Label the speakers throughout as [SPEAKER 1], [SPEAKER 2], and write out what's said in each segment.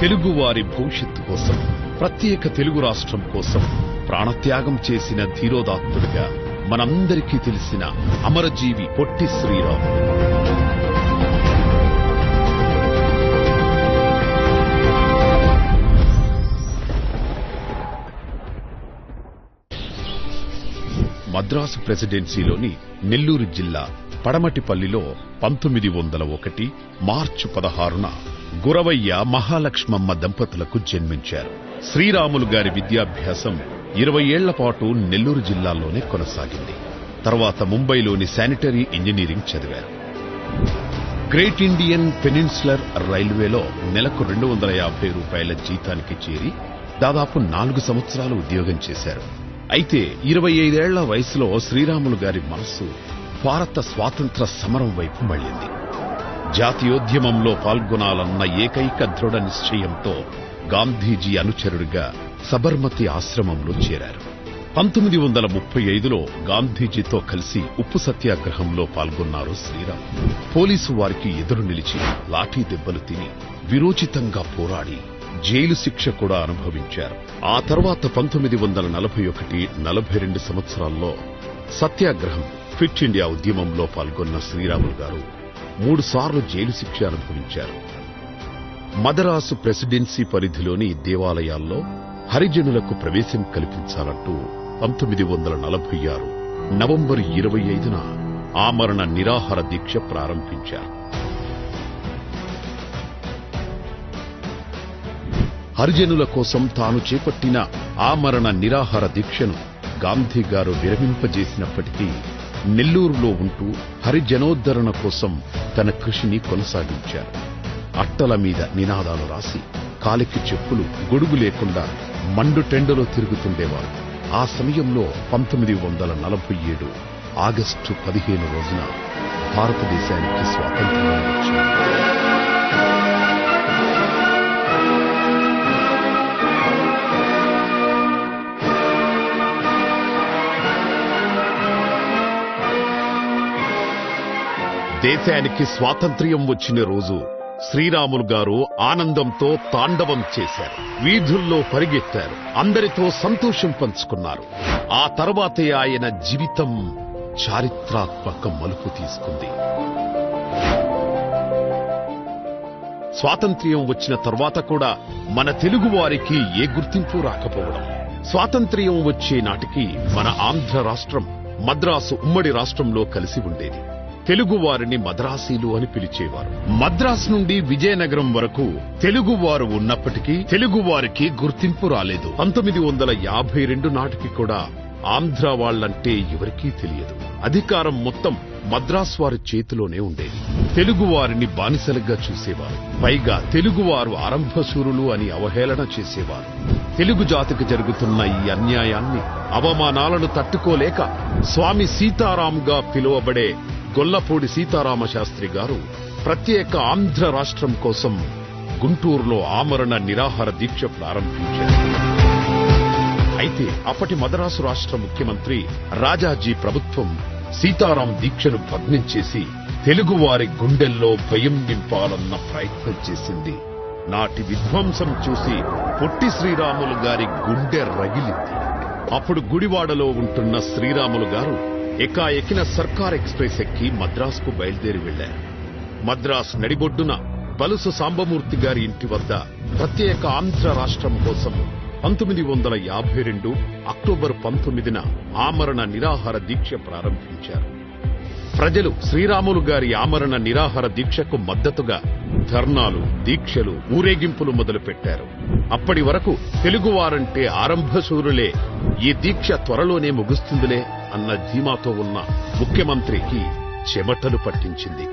[SPEAKER 1] తెలుగువారి భవిష్యత్తు కోసం, ప్రత్యేక తెలుగు రాష్ట్రం కోసం ప్రాణత్యాగం చేసిన ధీరోదాత్తుడిగా మనందరికీ తెలిసిన అమరజీవి పొట్టి శ్రీరాములు. మద్రాసు ప్రెసిడెన్సీలోని నెల్లూరు జిల్లా పడమటిపల్లిలో 1901 మార్చి 16న గురవయ్య మహాలక్ష్మమ్మ దంపతులకు జన్మించారు. శ్రీరాములు గారి విద్యాభ్యాసం 20 ఏళ్ల పాటు నెల్లూరు జిల్లాలోనే కొనసాగింది. తర్వాత ముంబైలోని శానిటరీ ఇంజనీరింగ్ చదివారు. గ్రేట్ ఇండియన్ పెనిన్సులర్ రైల్వేలో నెలకు 250 రూపాయల జీతానికి చేరి దాదాపు 4 సంవత్సరాలు ఉద్యోగం చేశారు. అయితే 25 ఏళ్ల వయసులో శ్రీరాములు గారి మనస్సు భారత స్వాతంత్ర సమరం వైపు మళ్లింది. జాతీయోద్యమంలో పాల్గొనాలన్న ఏకైక దృఢ నిశ్చయంతో గాంధీజీ అనుచరుడిగా సబర్మతి ఆశ్రమంలో చేరారు. 1935లో గాంధీజీతో కలిసి ఉప్పు సత్యాగ్రహంలో పాల్గొన్నారు శ్రీరాములు. పోలీసు వారికి ఎదురు నిలిచి లాఠీ దెబ్బలు తిని విరోచితంగా పోరాడి జైలు శిక్ష కూడా అనుభవించారు. ఆ తర్వాత 1941-42 సంవత్సరాల్లో సత్యాగ్రహం, ఫిట్ ఇండియా ఉద్యమంలో పాల్గొన్న శ్రీరాములు గారు 3 సార్లు జైలు శిక్ష అనుభవించారు. మదరాసు ప్రెసిడెన్సీ పరిధిలోని దేవాలయాల్లో హరిజనులకు ప్రవేశం కల్పించాలంటూ 1946 నవంబర్ 25న ఆమరణ నిరాహార దీక్ష ప్రారంభించారు. హరిజనుల కోసం తాను చేపట్టిన ఆమరణ నిరాహార దీక్షను గాంధీ గారు విరమింపజేసినప్పటికీ నెల్లూరులో ఉంటూ హరిజనోద్ధరణ కోసం తన కృషిని కొనసాగించారు. అట్టల మీద నినాదాలు రాసి కాలికి చెప్పులు, గొడుగు లేకుండా మండుటెండలో తిరుగుతుండేవారు. ఆ సమయంలో 1947 ఆగస్టు 15 రోజున భారతదేశానికి స్వాతంత్ర్యం వచ్చింది. దేశానికి స్వాతంత్ర్యం వచ్చిన రోజు శ్రీరాములు గారు ఆనందంతో తాండవం చేశారు. వీధుల్లో పరిగెత్తారు. అందరితో సంతోషం పంచుకున్నారు. ఆ తర్వాతే ఆయన జీవితం చారిత్రాత్మక మలుపు తీసుకుంది. స్వాతంత్ర్యం వచ్చిన తర్వాత కూడా మన తెలుగు వారికి ఏ గుర్తింపు రాకపోవడం. స్వాతంత్ర్యం వచ్చే నాటికి మన ఆంధ్ర రాష్ట్రం మద్రాసు ఉమ్మడి రాష్ట్రంలో కలిసి ఉండేది. తెలుగు వారిని మద్రాసీలు అని పిలిచేవారు. మద్రాసు నుండి విజయనగరం వరకు తెలుగు వారు ఉన్నప్పటికీ తెలుగు వారికి గుర్తింపు రాలేదు. 1952 నాటికి కూడా ఆంధ్ర వాళ్లంటే ఎవరికీ తెలియదు. అధికారం మొత్తం మద్రాసు వారి చేతిలోనే ఉండేది. తెలుగు వారిని బానిసలుగా చూసేవారు. పైగా తెలుగువారు ఆరంభశూరులు అని అవహేళన చేసేవారు. తెలుగు జాతికి జరుగుతున్న ఈ అన్యాయాన్ని, అవమానాలను తట్టుకోలేక స్వామి సీతారాంగా పిలువబడే గొల్లపూడి సీతారామ శాస్త్రి గారు ప్రత్యేక ఆంధ్ర రాష్ట్రం కోసం గుంటూరులో ఆమరణ నిరాహార దీక్ష ప్రారంభించారు. అయితే అప్పటి మద్రాసు రాష్ట్ర ముఖ్యమంత్రి రాజాజీ ప్రభుత్వం సీతారాం దీక్షను భగ్నం చేసి తెలుగువారి గుండెల్లో భయం నింపాలన్న ప్రయత్నం చేసింది. నాటి విధ్వంసం చూసి పొట్టి శ్రీరాములు గారి గుండె రగిలింది. అప్పుడు గుడివాడలో ఉంటున్న శ్రీరాములు గారు ఎకాఎకిన సర్కార్ ఎక్స్ప్రెస్ ఎక్కి మద్రాసుకు బయలుదేరి వెళ్లారు. మద్రాసు నడిబొడ్డున బలుసు సాంబమూర్తి గారి ఇంటి వద్ద ప్రత్యేక ఆంధ్ర రాష్ట్రం కోసం 1952 అక్టోబర్ 19న ఆమరణ నిరాహార దీక్ష ప్రారంభించారు. ప్రజలు శ్రీరాములు గారి ఆమరణ నిరాహార దీక్షకు మద్దతుగా ధర్నాలు, దీక్షలు, ఊరేగింపులు మొదలుపెట్టారు. అప్పటి వరకు తెలుగువారంటే ఆరంభశూరులే, ఈ దీక్ష త్వరలోనే ముగుస్తుందిలే అన్న ధీమాతో ఉన్న ముఖ్యమంత్రికి చెమటలు పట్టించింది.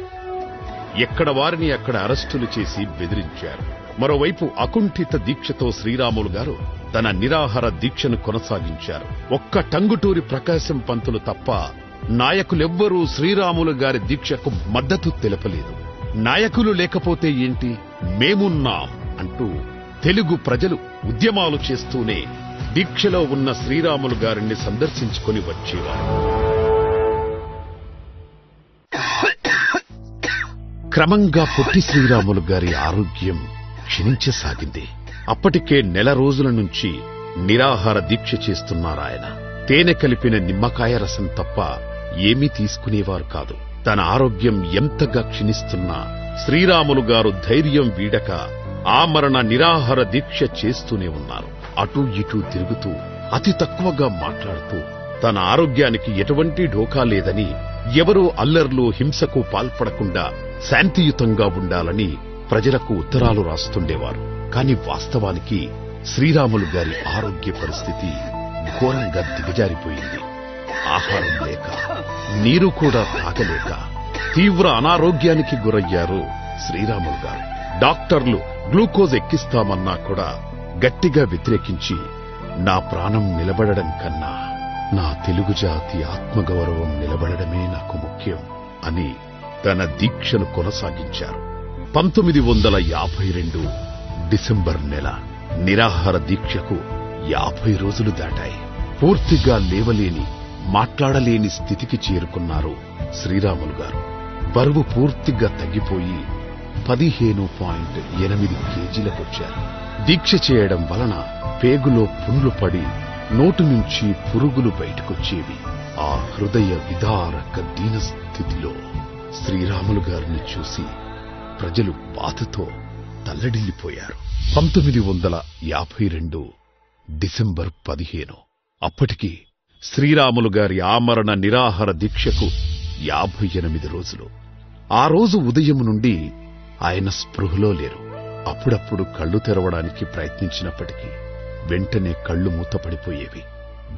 [SPEAKER 1] ఎక్కడ వారిని అక్కడ అరెస్టులు చేసి బెదిరించారు. మరోవైపు అకుంఠిత దీక్షతో శ్రీరాములు గారు తన నిరాహార దీక్షను కొనసాగించారు. ఒక్క టంగుటూరి ప్రకాశం పంతులు తప్ప నాయకులెవ్వరూ శ్రీరాములు గారి దీక్షకు మద్దతు తెలపలేదు. నాయకులు లేకపోతే ఏంటి, మేమున్నాం అంటూ తెలుగు ప్రజలు ఉద్యమాలు చేస్తూనే దీక్షలో ఉన్న శ్రీరాములు గారిని సందర్శించుకుని వచ్చేవారు. క్రమంగా పొట్టి శ్రీరాములు గారి ఆరోగ్యం క్షీణించసాగింది. అప్పటికే నెల రోజుల నుంచి నిరాహార దీక్ష చేస్తున్నారాయన. తేనె కలిపిన నిమ్మకాయ రసం తప్ప ఏమీ తీసుకునేవారు కాదు. తన ఆరోగ్యం ఎంతగా క్షీణిస్తున్నా శ్రీరాములు గారు ధైర్యం వీడక ఆమరణ నిరాహార దీక్ష చేస్తూనే ఉన్నారు. అటూ ఇటూ తిరుగుతూ అతి తక్కువగా మాట్లాడుతూ తన ఆరోగ్యానికి ఎటువంటి ఢోకా లేదని, ఎవరూ అల్లర్లు హింసకు పాల్పడకుండా శాంతియుతంగా ఉండాలని ప్రజలకు ఉత్తరాలు రాస్తుండేవారు. కాని వాస్తవానికి శ్రీరాములు గారి ఆరోగ్య పరిస్థితి ఘోరంగా దిగజారిపోయింది. ఆహారం లేక, నీరు కూడా తాగలేక తీవ్ర అనారోగ్యానికి గురయ్యారు శ్రీరాములు గారు. డాక్టర్లు గ్లూకోజ్ ఎక్కిస్తామన్నా కూడా గట్టిగా వ్యతిరేకించి, నా ప్రాణం నిలబడడం కన్నా నా తెలుగు జాతి ఆత్మగౌరవం నిలబడమే నాకు ముఖ్యం అని తన దీక్షను కొనసాగించారు. 1952 డిసెంబర్ నెల నిరాహార దీక్షకు 50 రోజులు దాటాయి. పూర్తిగా లేవలేని, మాట్లాడలేని స్థితికి చేరుకున్నారు శ్రీరాములు గారు. బరువు పూర్తిగా తగ్గిపోయి 15.8 కేజీలకొచ్చారు. దీక్ష చేయడం వలన పేగులో పుండ్లు పడి నోటు నుంచి పురుగులు బయటకొచ్చేవి. ఆ హృదయ విదారక దీనస్థితిలో శ్రీరాములు గారిని చూసి ప్రజలు బాధతో తల్లడిల్లిపోయారు. 1952 డిసెంబర్ 15 అప్పటికి శ్రీరాములు గారి ఆమరణ నిరాహార దీక్షకు 58 రోజులు. ఆ రోజు ఉదయం నుండి ఆయన స్పృహలో లేరు. అప్పుడప్పుడు కళ్ళు తెరవడానికి ప్రయత్నించినప్పటికీ వెంటనే కళ్ళు మూతపడిపోయేవి.